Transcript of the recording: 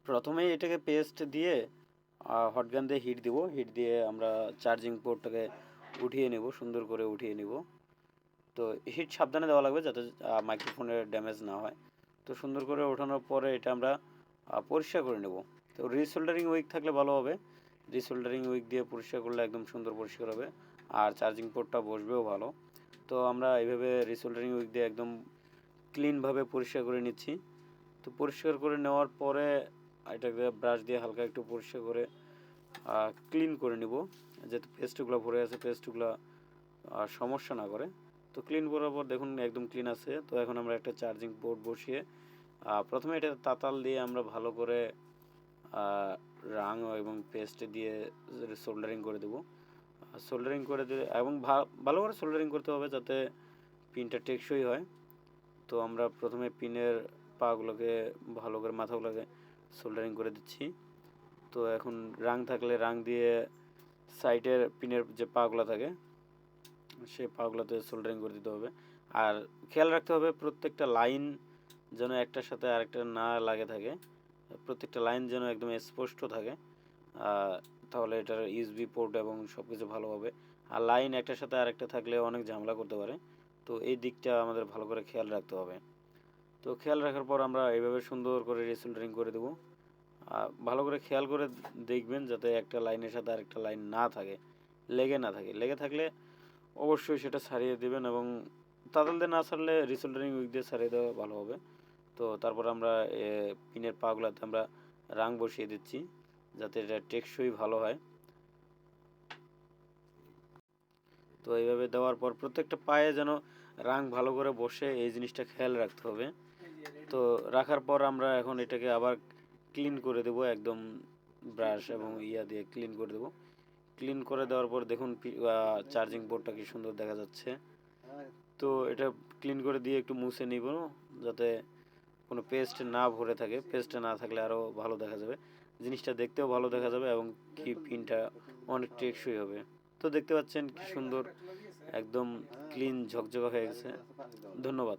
প্রথমেই এটাকে পেস্ট দিয়ে হট গান দিয়ে হিট দিব। হিট দিয়ে আমরা চার্জিং পোর্টটাকে উঠিয়ে নেব, সুন্দর করে উঠিয়ে নেব। তো হিট সাবধানে দেওয়া লাগবে যাতে মাইক্রোফোনের ড্যামেজ না হয়। তো সুন্দর করে ওঠানোর পরে এটা আমরা পরিষ্কার করে নেব। তো রিসোল্ডারিং উইক থাকলে ভালো হবে। রিসোল্ডারিং উইক দিয়ে পরিষ্কার করলে একদম সুন্দর পরিষ্কার হবে, আর চার্জিং পোর্টটা বসবেও ভালো। তো আমরা এইভাবে রিসোল্ডারিং উইক দিয়ে একদম ক্লিনভাবে পরিষ্কার করে নিচ্ছি। তো পরিষ্কার করে নেওয়ার পরে এটাকে ব্রাশ দিয়ে হালকা একটু পরিষ্কার করে ক্লিন করে নিব, যাতে পেস্টগুলো ভরে আছে পেস্টগুলো সমস্যা না করে। তো ক্লিন করার পর দেখুন একদম ক্লিন আছে। তো এখন আমরা একটা চার্জিং পোর্ট বসিয়ে প্রথমে এটা তাতাল দিয়ে আমরা ভালো করে রাং এবং পেস্ট দিয়ে সোল্ডারিং করে দেবো। সোল্ডারিং করে দিলে এবং ভালো করে সোল্ডারিং করতে হবে যাতে পিনটা টেকসই হয়। তো আমরা প্রথমে পিনের পাগুলোকে ভালো করে মাথাগুলোকে সোল্ডারিং করে দিচ্ছি। তো এখন রাং থাকলে রাং দিয়ে সাইডের পিনের যে পাগুলো থাকে সেই পাগুলোতে সোল্ডারিং করে দিতে হবে। আর খেয়াল রাখতে হবে প্রত্যেকটা লাইন যেন একটার সাথে আরেকটা না লাগে থাকে, প্রত্যেকটা লাইন যেন একদম স্পষ্ট থাকে, তাহলে এটার ইউএসবি পোর্ট এবং সব কিছু ভালো হবে। আর লাইন একটার সাথে আরেকটা থাকলে অনেক ঝামেলা করতে পারে। তো এই দিকটা আমাদের ভালো করে খেয়াল রাখতে হবে। তো খেয়াল রাখার পর আমরা এইভাবে সুন্দর করে রিসোল্ডারিং করে দেবো। ভালো করে খেয়াল করে দেখবেন যাতে একটা লাইনের সাথে আরেকটা লাইন না থাকে, লেগে না থাকে। লেগে থাকলে অবশ্যই সেটা ছাড়িয়ে দেবেন, এবং তাতাল দিয়ে না ছাড়লে রিসোল্ডারিং উইক দিয়ে ছাড়িয়ে দেওয়া ভালো হবে। তো তারপর আমরা পিনের পাগুলাতে আমরা রাং বসিয়ে দিচ্ছি যাতে এটা টেকসই ভালো হয়। তো এইভাবে দেওয়ার পর প্রত্যেকটা পায়ে যেন রাং ভালো করে বসে, এই জিনিসটা খেয়াল রাখতে হবে। তো রাখার পর আমরা এখন এটাকে আবার ক্লিন করে দেব, একদম ব্রাশ এবং ইয়া দিয়ে ক্লিন করে দেব। ক্লিন করে দেওয়ার পর দেখুন চার্জিং পোর্টটা কি সুন্দর দেখা যাচ্ছে। তো এটা ক্লিন করে দিয়ে একটু মুছে নিব যাতে কোনো পেস্ট না ভরে থাকে। পেস্টটা না থাকলে আরও ভালো দেখা যাবে, জিনিসটা দেখতেও ভালো দেখা যাবে এবং কি পিনটা অনেক টেকসই হবে। তো দেখতে পাচ্ছেন কি সুন্দর একদম ক্লিন ঝকঝকা হয়ে গেছে। ধন্যবাদ।